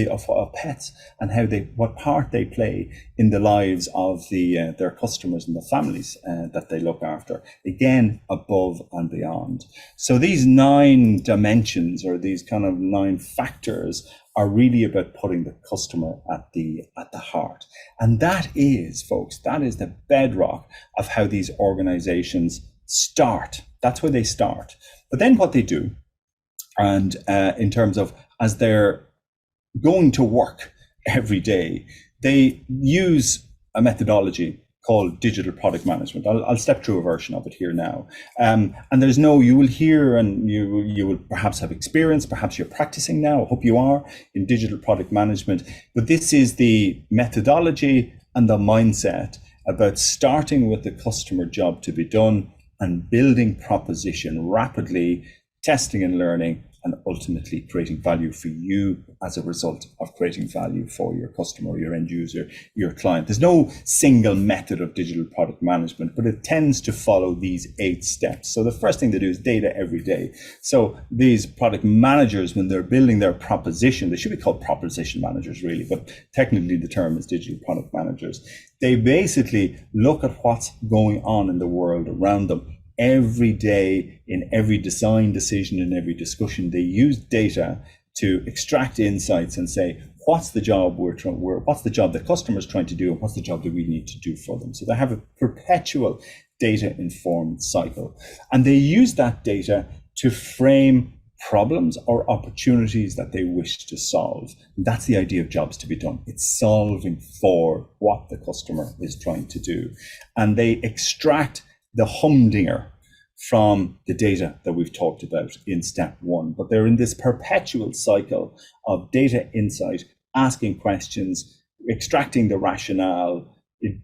of pets and what part they play in the lives of their customers and the families that they look after, again, above and beyond. So these 9 dimensions, or these kind of 9 factors, are really about putting the customer at the heart. And that is, folks, that is the bedrock of how these organizations start. That's where they start. But then what they do, and in terms of as they're going to work every day, they use a methodology called digital product management. I'll step through a version of it here now. And you will hear, and you will perhaps have experience, perhaps you're practicing now, I hope you are, in digital product management. But this is the methodology and the mindset about starting with the customer job to be done and building proposition rapidly, testing and learning, and ultimately creating value for you as a result of creating value for your customer, your end user, your client. There's no single method of digital product management, but it tends to follow these 8 steps. So the first thing they do is data every day. So these product managers, when they're building their proposition, they should be called proposition managers really, but technically the term is digital product managers. They basically look at what's going on in the world around them. Every day, in every design decision, in every discussion, they use data to extract insights and say, what's the job what's the job the customer's trying to do, and what's the job that we need to do for them. So they have a perpetual data-informed cycle, and they use that data to frame problems or opportunities that they wish to solve. And that's the idea of jobs to be done. It's solving for what the customer is trying to do, and they extract the humdinger from the data that we've talked about in step 1. But they're in this perpetual cycle of data insight, asking questions, extracting the rationale,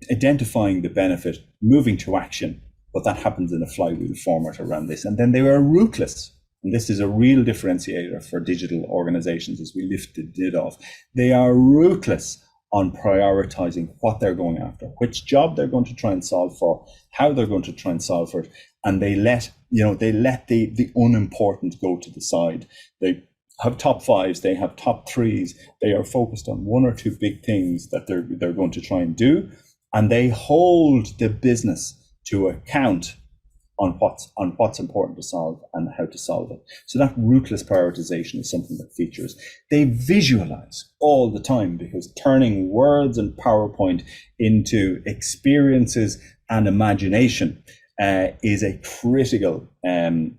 identifying the benefit, moving to action. But that happens in a flywheel format around this. And then they are ruthless. And this is a real differentiator for digital organizations as we lifted it off. They are ruthless on prioritizing what they're going after, which job they're going to try and solve for, how they're going to try and solve for it, and they let the unimportant go to the side. They have top 5s, they have top 3s. They are focused on 1 or 2 big things that they're going to try and do, and they hold the business to account on what's important to solve and how to solve it. So that ruthless prioritization is something that features. They visualize all the time, because turning words and PowerPoint into experiences and imagination is a critical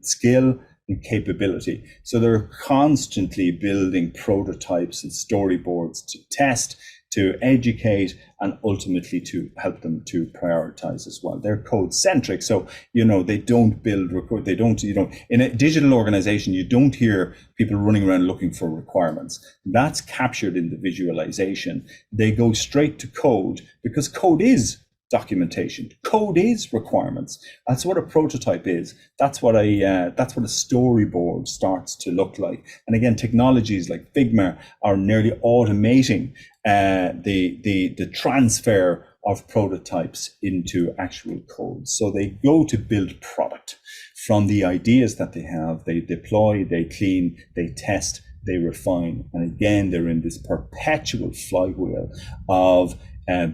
skill and capability. So they're constantly building prototypes and storyboards to test, to educate, and ultimately to help them to prioritize as well. They're code centric. So, they don't build record. They don't, in a digital organization, you don't hear people running around looking for requirements. That's captured in the visualization. They go straight to code, because code is documentation. Code is requirements. That's what a prototype is. That's what a storyboard starts to look like. And again, technologies like Figma are nearly automating the transfer of prototypes into actual code. So they go to build product from the ideas that they have. They deploy, they clean, they test, they refine. And again, they're in this perpetual flywheel of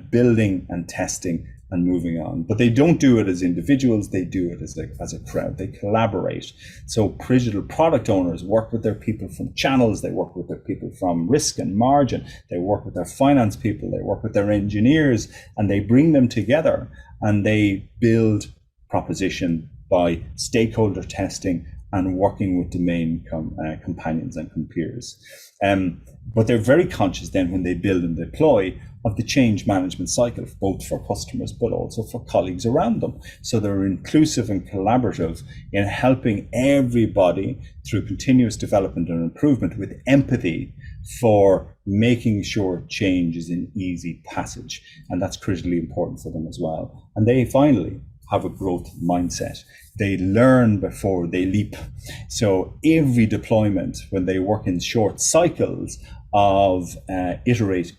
building and testing and moving on. But they don't do it as individuals, they do it as a crowd. They collaborate. So digital product owners work with their people from channels, they work with their people from risk and margin, they work with their finance people, they work with their engineers, and they bring them together and they build proposition by stakeholder testing and working with domain companions and compeers. But they're very conscious then when they build and deploy of the change management cycle, both for customers but also for colleagues around them. So they're inclusive and collaborative in helping everybody through continuous development and improvement, with empathy for making sure change is an easy passage. And that's critically important for them as well. And they finally have a growth mindset. They learn before they leap. So every deployment, when they work in short cycles of iterate,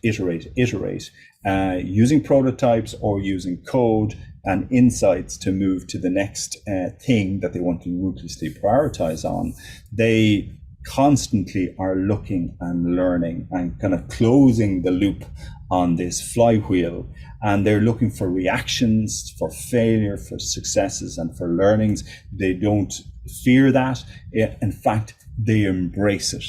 using prototypes or using code and insights to move to the next thing that they want to ruthlessly prioritize on, they constantly are looking and learning and kind of closing the loop on this flywheel. And they're looking for reactions, for failure, for successes, and for learnings. They don't fear that. In fact, they embrace it.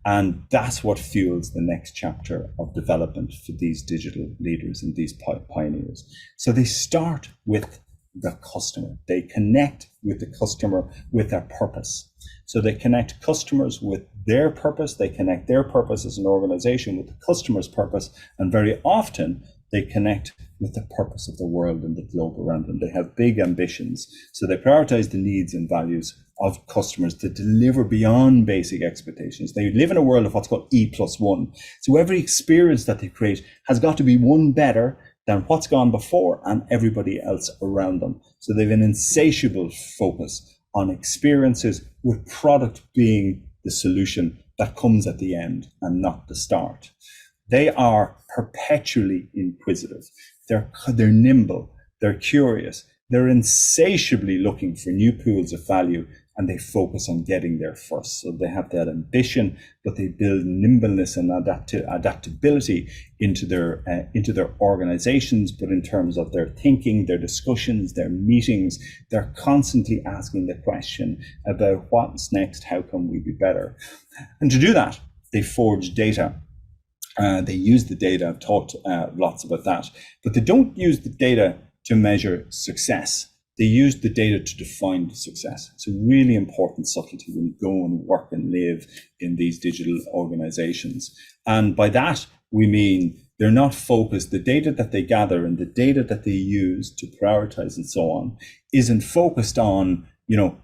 And that's what fuels the next chapter of development for these digital leaders and these pioneers. So they start with the customer. They connect with the customer with their purpose. So they connect customers with their purpose. They connect their purpose as an organization with the customer's purpose. And very often they connect with the purpose of the world and the globe around them. They have big ambitions. So they prioritize the needs and values of customers to deliver beyond basic expectations. They live in a world of what's called E+1. So every experience that they create has got to be one better than what's gone before and everybody else around them. So they have an insatiable focus on experiences, with product being the solution that comes at the end and not the start. They are perpetually inquisitive. They're nimble. They're curious. They're insatiably looking for new pools of value, and they focus on getting there first. So they have that ambition, but they build nimbleness and adaptability into their organizations. But in terms of their thinking, their discussions, their meetings, they're constantly asking the question about what's next, how can we be better? And to do that, they forge data. They use the data. I've talked lots about that, but they don't use the data to measure success. They use the data to define success. It's a really important subtlety when you go and work and live in these digital organizations. And by that, we mean they're not focused. The data that they gather and the data that they use to prioritize and so on isn't focused on,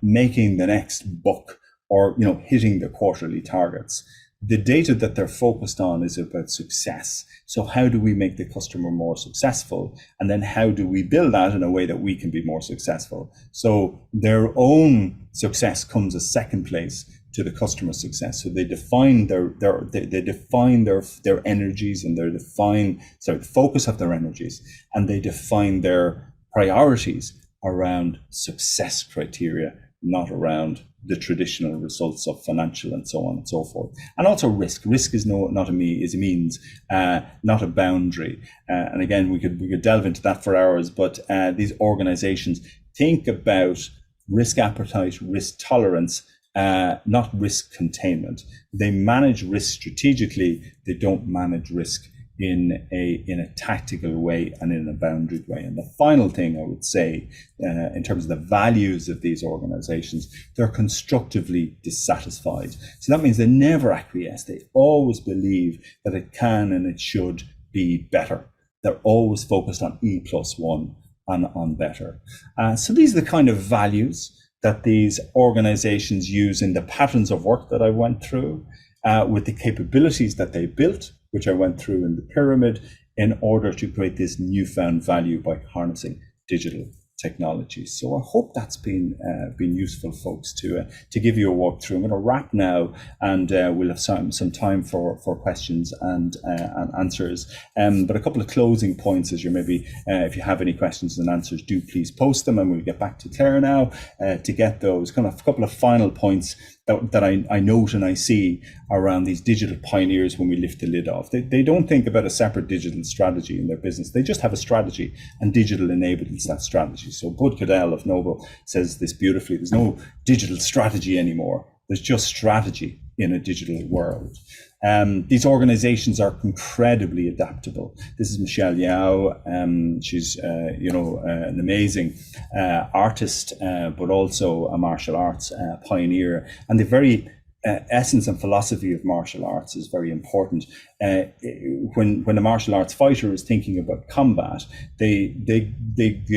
making the next buck or, hitting the quarterly targets. The data that they're focused on is about success. So how do we make the customer more successful? And then how do we build that in a way that we can be more successful? So their own success comes as second place to the customer success. So they define their energies and the focus of their energies, and they define their priorities around success criteria, not around the traditional results of financial and so on and so forth. And also risk. Risk is not a means, not a boundary. And again, we could delve into that for hours, but these organizations think about risk appetite, risk tolerance, not risk containment. They manage risk strategically. They don't manage risk in a tactical way and in a boundaried way. And the final thing I would say, in terms of the values of these organizations, they're constructively dissatisfied. So that means they never acquiesce. They always believe that it can and it should be better. They're always focused on E+1 and on better. So these are the kind of values that these organizations use in the patterns of work that I went through, with the capabilities that they built, which I went through in the pyramid, in order to create this newfound value by harnessing digital technology. So I hope that's been useful, folks, to give you a walkthrough. I'm going to wrap now, and we'll have some time for questions and answers. But a couple of closing points, as you're maybe, if you have any questions and answers, do please post them, and we'll get back to Claire now to get those. Kind of a couple of final points that I note and I see around these digital pioneers when we lift the lid off. They don't think about a separate digital strategy in their business. They just have a strategy, and digital enables that strategy. So Bud Cadell of Noble says this beautifully: there's no digital strategy anymore. There's just strategy in a digital world. These organizations are incredibly adaptable. This is Michelle Yao. She's, an amazing artist, but also a martial arts pioneer. And the very essence and philosophy of martial arts is very important. When a martial arts fighter is thinking about combat, they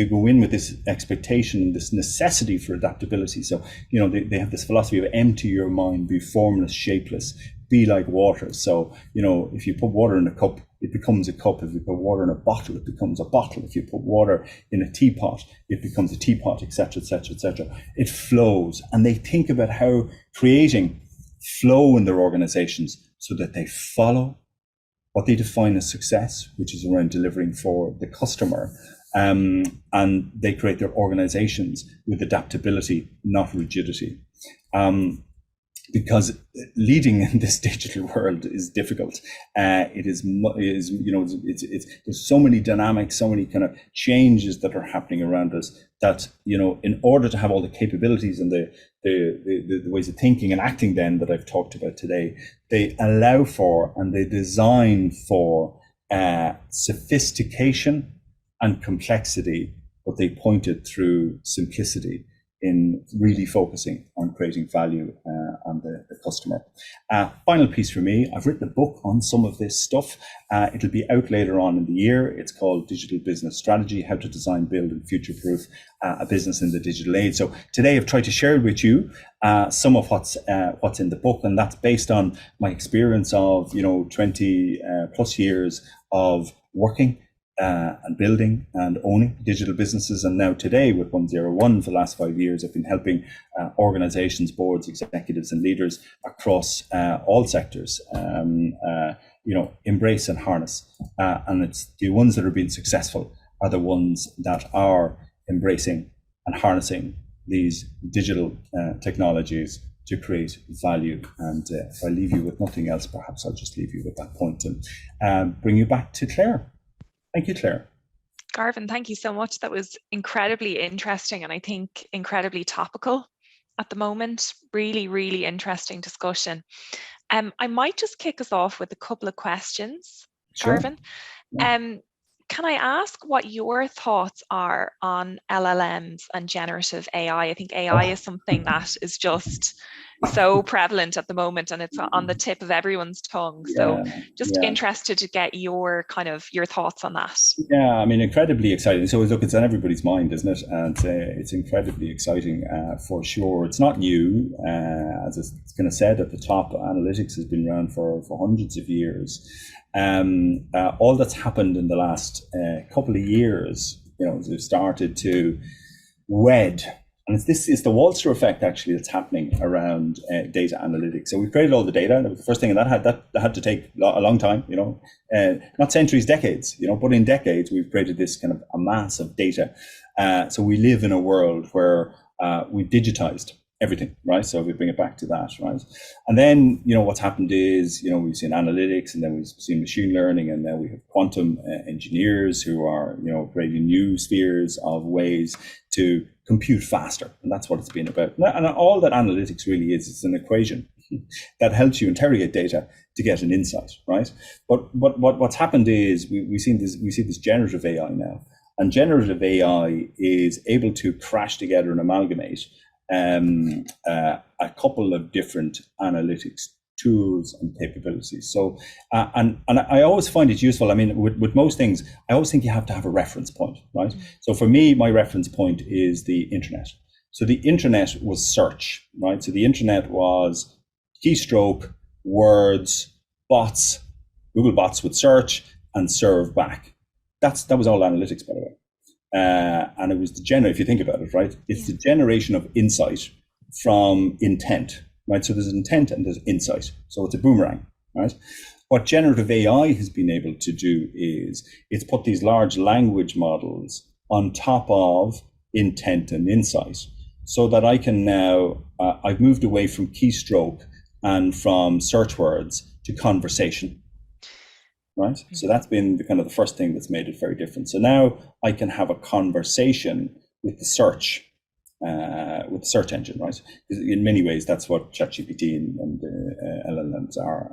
go in with this expectation, this necessity for adaptability. So, they have this philosophy of empty your mind, be formless, shapeless, be like water. So, if you put water in a cup, it becomes a cup. If you put water in a bottle, it becomes a bottle. If you put water in a teapot, it becomes a teapot, etc., etc., etc. It flows. And they think about how creating flow in their organizations so that they follow what they define as success, which is around delivering for the customer. And they create their organizations with adaptability, not rigidity. Because leading in this digital world is difficult. There's so many dynamics, so many kind of changes that are happening around us that, in order to have all the capabilities and the ways of thinking and acting then that I've talked about today, they allow for and they design for sophistication and complexity, but they point it through simplicity in really focusing on creating value on the customer. Final piece for me, I've written a book on some of this stuff. It'll be out later on in the year. It's called Digital Business Strategy: How to Design, Build and Future-Proof a Business in the Digital Age. So today I've tried to share with you some of what's in the book, and that's based on my experience of 20 plus years of working and building and owning digital businesses. And now today with 101 for the last 5 years, I've been helping organizations, boards, executives and leaders across all sectors, embrace and harness. And it's the ones that are being successful are the ones that are embracing and harnessing these digital technologies to create value. And if I leave you with nothing else, perhaps I'll just leave you with that point and bring you back to Claire. Thank you, Claire. Garvin, thank you so much. That was incredibly interesting and I think incredibly topical at the moment. Really, really interesting discussion. I might just kick us off with a couple of questions, Sure. Garvin. Can I ask what your thoughts are on LLMs and generative AI? I think AI is something that is just so prevalent at the moment and it's on the tip of everyone's tongue. So just interested to get your thoughts on that. Yeah, I mean, incredibly exciting. So look, it's on everybody's mind, isn't it? And it's incredibly exciting for sure. It's not new. As it's kind of said at the top, analytics has been around for hundreds of years. All that's happened in the last couple of years, they've started to wed, and it's the Walser effect actually that's happening around data analytics. So we've created all the data, and it was the first thing, and that had to take a long time, not centuries, decades, but in decades we've created this kind of a mass of data. So we live in a world where we've digitized everything, right? So we bring it back to that, right? And then, what's happened is, we've seen analytics, and then we've seen machine learning, and then we have quantum engineers who are, creating new spheres of ways to compute faster. And that's what it's been about. And all that analytics really is, it's an equation that helps you interrogate data to get an insight, right? But what's happened is we see this generative AI now, and generative AI is able to crash together and amalgamate a couple of different analytics tools and capabilities. So, and I always find it useful. I mean, with most things, I always think you have to have a reference point, right? So for me, my reference point is the internet. So the internet was search, right? So the internet was keystroke, words, bots. Google bots would search and serve back. That was all analytics, by the way. And it was if you think about it, right, it's the generation of insight from intent, right? So there's intent and there's insight. So it's a boomerang, right? What generative AI has been able to do is it's put these large language models on top of intent and insight, so that I can now, I've moved away from keystroke and from search words to conversation. Right. So that's been the first thing that's made it very different. So now I can have a conversation with the search engine, right? In many ways, that's what ChatGPT and LLMs are.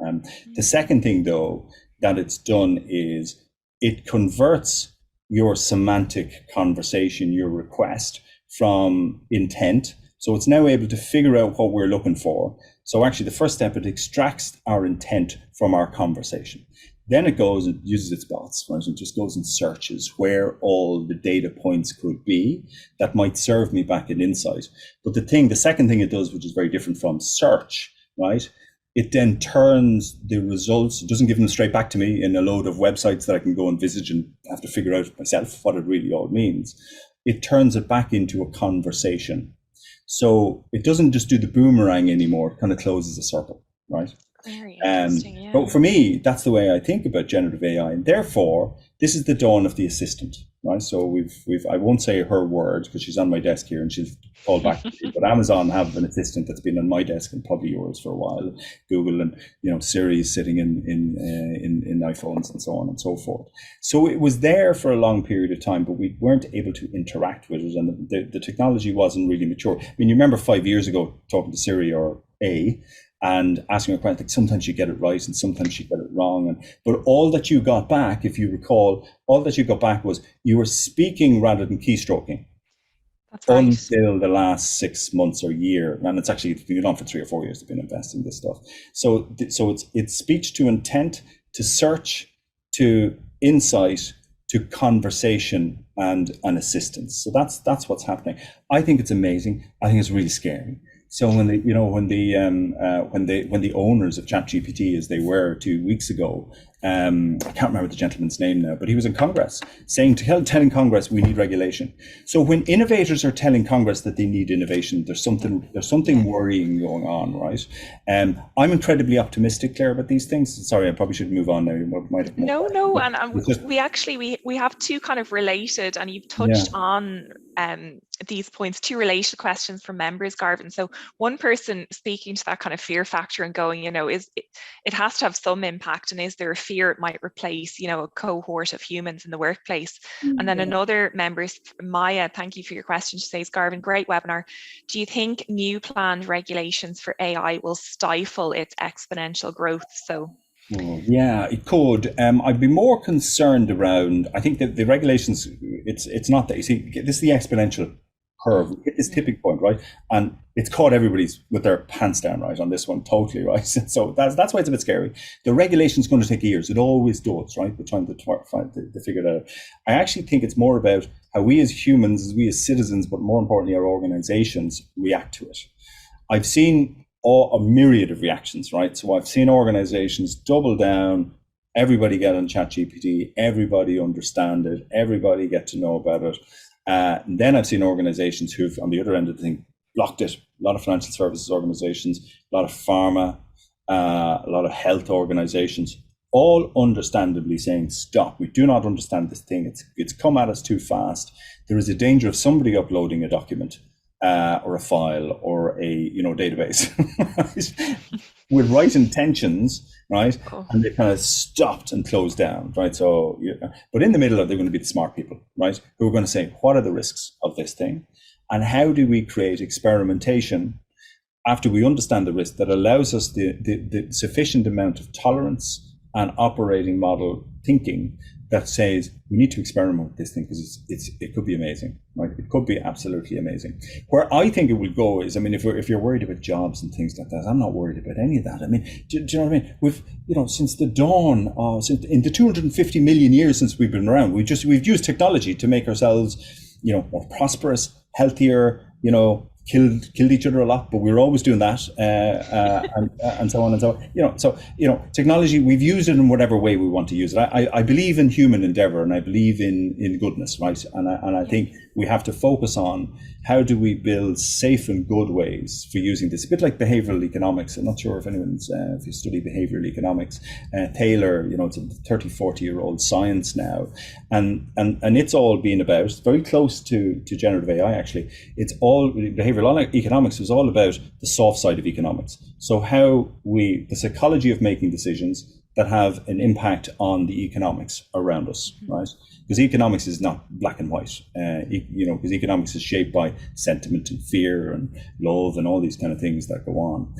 The second thing, though, that it's done is it converts your semantic conversation, your request, from intent. So it's now able to figure out what we're looking for. So actually, the first step, it extracts our intent from our conversation. Then it goes and uses its bots, right? It just goes and searches where all the data points could be that might serve me back an insight. But the second thing it does, which is very different from search, right? It then turns the results, it doesn't give them straight back to me in a load of websites that I can go and visit and have to figure out myself what it really all means. It turns it back into a conversation. So it doesn't just do the boomerang anymore, it kind of closes a circle, right? Very interesting, yeah. But for me, that's the way I think about generative AI, and therefore this is the dawn of the assistant, right? So I won't say her word because she's on my desk here and she'll call back to me, but Amazon have an assistant that's been on my desk and probably yours for a while, Google, and Siri is sitting in iPhones and so on and so forth. So it was there for a long period of time, but we weren't able to interact with it, and the technology wasn't really mature. I mean, you remember 5 years ago talking to Siri or and asking a question, like sometimes you get it right and sometimes you get it wrong. But all that you got back, if you recall, was you were speaking rather than keystroking. That's right. Until the last 6 months or year. And it's actually been on for 3 or 4 years. They've been investing in this stuff. So it's speech to intent, to search, to insight, to conversation and assistance. So that's what's happening. I think it's amazing. I think it's really scary. So when the owners of ChatGPT, as they were 2 weeks ago, I can't remember the gentleman's name now, but he was in Congress telling Congress we need regulation. So when innovators are telling Congress that they need innovation, there's something worrying going on, right? I'm incredibly optimistic, Claire, about these things. Sorry, I probably should move on now. No, and we have two kind of related, and you've touched on these points, two related questions from members, Garvin. So one person speaking to that kind of fear factor and going, is it has to have some impact, and is there a fear it might replace, a cohort of humans in the workplace? And then another member, Maya, thank you for your question. She says, Garvin, great webinar. Do you think new planned regulations for AI will stifle its exponential growth? So yeah, it could. I'd be more concerned around, I think that the regulations, it's not that, you see, this is the exponential curve, we hit this tipping point, right? And it's caught everybody's with their pants down, right, on this one, totally, right? So that's why it's a bit scary. The regulation's going to take years. It always does, right? We're trying to figure it out. I actually think it's more about how we as humans, as we as citizens, but more importantly, our organizations react to it. I've seen a myriad of reactions, right? So I've seen organizations double down, everybody get on ChatGPT, everybody understand it, everybody get to know about it. And then I've seen organizations who've, on the other end of the thing, blocked it. A lot of financial services organizations, a lot of pharma, a lot of health organizations, all understandably saying, stop, we do not understand this thing. It's come at us too fast. There is a danger of somebody uploading a document or a file or a database right? with right intentions, right? Cool. And they kind of stopped and closed down, right? So, but in the middle of, they're going to be the smart people, right? Who are going to say, what are the risks of this thing? And how do we create experimentation after we understand the risk that allows us the sufficient amount of tolerance and operating model thinking that says we need to experiment with this thing because it could be amazing, right? It could be absolutely amazing. Where I think it will go is, I mean, if you're worried about jobs and things like that, I'm not worried about any of that. I mean, do you know what I mean? We've, since the dawn, since in the 250 million years since we've been around, we've used technology to make ourselves, more prosperous, healthier, killed each other a lot, but we were always doing that, and so on and so on. So technology, we've used it in whatever way we want to use it. I believe in human endeavor, and I believe in goodness, right? And I think we have to focus on how do we build safe and good ways for using this. A bit like behavioral economics. I'm not sure if anyone's if you study behavioral economics. Taylor, it's a 30-40-year-old science now, and it's all been about, very close to generative AI actually. It's all behavioral economics was all about the soft side of economics. So how the psychology of making decisions that have an impact on the economics around us, right? Because economics is not black and white, because economics is shaped by sentiment and fear and love and all these kind of things that go on.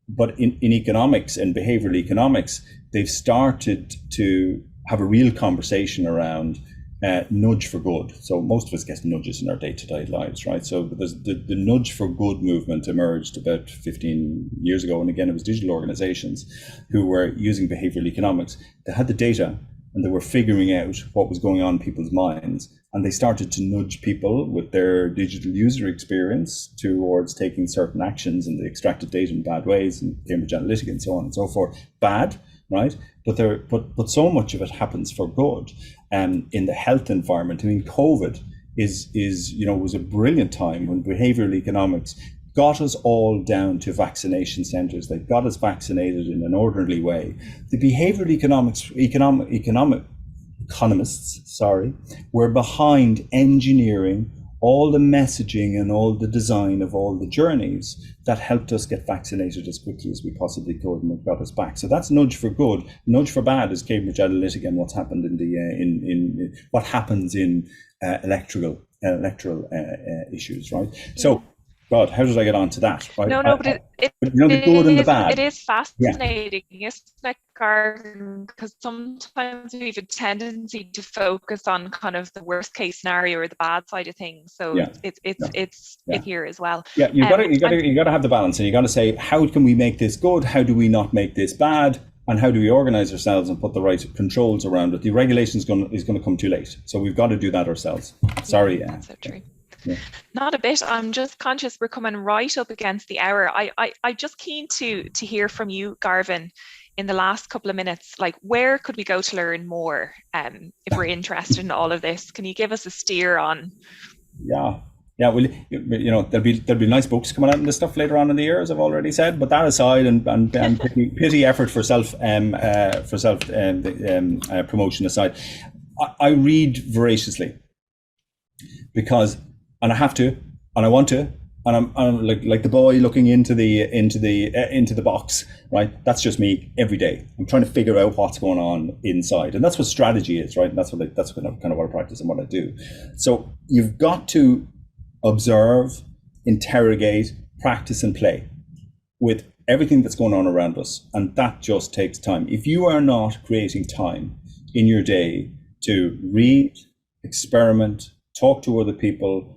But in economics and behavioral economics, they've started to have a real conversation around nudge for good. So most of us get nudges in our day-to-day lives, right? So there's the nudge for good movement emerged about 15 years ago. And again, it was digital organizations who were using behavioral economics. They had the data and they were figuring out what was going on in people's minds. And they started to nudge people with their digital user experience towards taking certain actions, and they extracted data in bad ways, and Cambridge Analytica and so on and so forth. Bad, right? But so much of it happens for good. In the health environment, I mean, COVID was a brilliant time when behavioral economics got us all down to vaccination centers. They got us vaccinated in an orderly way. The behavioral economists, were behind engineering all the messaging and all the design of all the journeys that helped us get vaccinated as quickly as we possibly could, and it got us back. So that's nudge for good. Nudge for bad is Cambridge Analytica and what's happened in what happens in electoral issues, right? So, God, how did I get on to that? Right? But the good and the bad. It is fascinating, isn't it, Garvin? Because sometimes we have a tendency to focus on kind of the worst case scenario or the bad side of things. So it's here as well. Yeah, you got to have the balance, and you got to say, how can we make this good? How do we not make this bad? And how do we organize ourselves and put the right controls around it? The regulation is going to come too late, so we've got to do that ourselves. Sorry, that's so true. Yeah. Not a bit. I'm just conscious we're coming right up against the hour. I just keen to hear from you, Garvin. in the last couple of minutes, like where could we go to learn more if we're interested in all of this? Can you give us a steer on? Yeah, well, there'll be nice books coming out and this stuff later on in the year, as I've already said. But that aside, and pity effort for self promotion aside, I read voraciously because, and I have to, and I want to, and I'm like the boy looking into the box, right? That's just me every day. I'm trying to figure out what's going on inside, and that's what strategy is, right? And that's kind of what I practice and what I do. So you've got to observe, interrogate, practice and play with everything that's going on around us. And that just takes time. If you are not creating time in your day to read, experiment, talk to other people,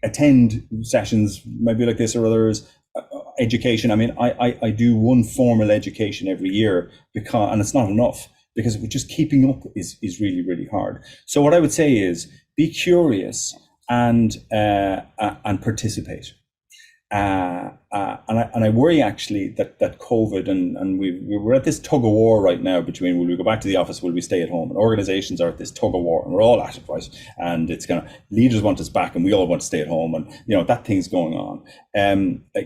attend sessions, maybe like this or others, education. I mean, I do one formal education every year and it's not enough because just keeping up is really, really hard. So what I would say is be curious and participate. And I worry actually that COVID and we're at this tug of war right now between will we go back to the office, will we stay at home? And organizations are at this tug of war, and we're all at it, right? And it's kind of leaders want us back, and we all want to stay at home, and that thing's going on.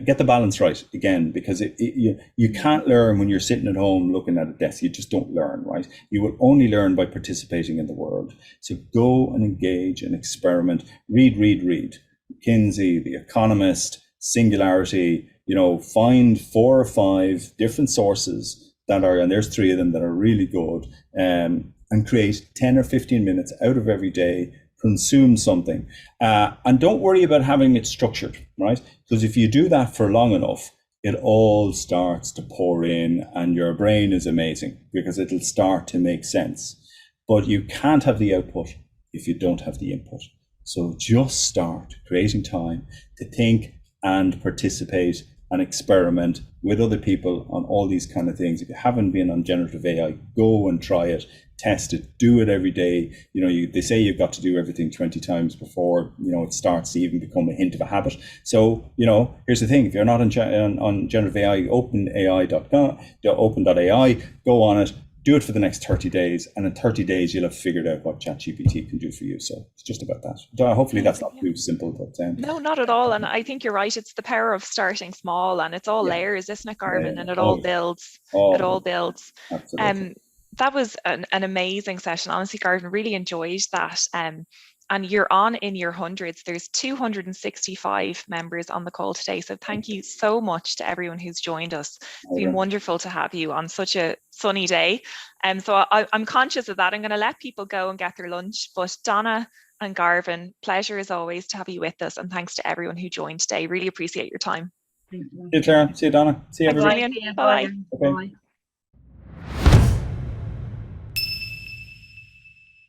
Get the balance right again, because you can't learn when you're sitting at home looking at a desk. You just don't learn, right? You will only learn by participating in the world. So go and engage and experiment. Read. McKinsey, The Economist, Singularity, find 4 or 5 different sources and there's 3 of them that are really good, and create 10 or 15 minutes out of every day, consume something. And don't worry about having it structured, right? Because if you do that for long enough, it all starts to pour in and your brain is amazing because it'll start to make sense. But you can't have the output if you don't have the input. So just start creating time to think and participate and experiment with other people on all these kind of things. If you haven't been on generative AI, go and try it, test it, do it every day. They say you've got to do everything 20 times before, it starts to even become a hint of a habit. So, here's the thing. If you're not on generative AI, open.ai, go on it. Do it for the next 30 days, and in 30 days, you'll have figured out what ChatGPT can do for you. So it's just about that. Hopefully that's not too simple, but no, not at all. And I think you're right. It's the power of starting small, and it's all layers, isn't it, Garvin? And it all builds. It all builds. Absolutely. That was an amazing session. Honestly, Garvin, really enjoyed that. And you're on in your hundreds. There's 265 members on the call today. So thank you so much to everyone who's joined us. It's been wonderful to have you on such a sunny day. So I'm conscious of that. I'm going to let people go and get their lunch. But Donna and Garvin, pleasure as always to have you with us. And thanks to everyone who joined today. Really appreciate your time. See you, Clara. See you, Donna. See you, everybody. Bye. Okay.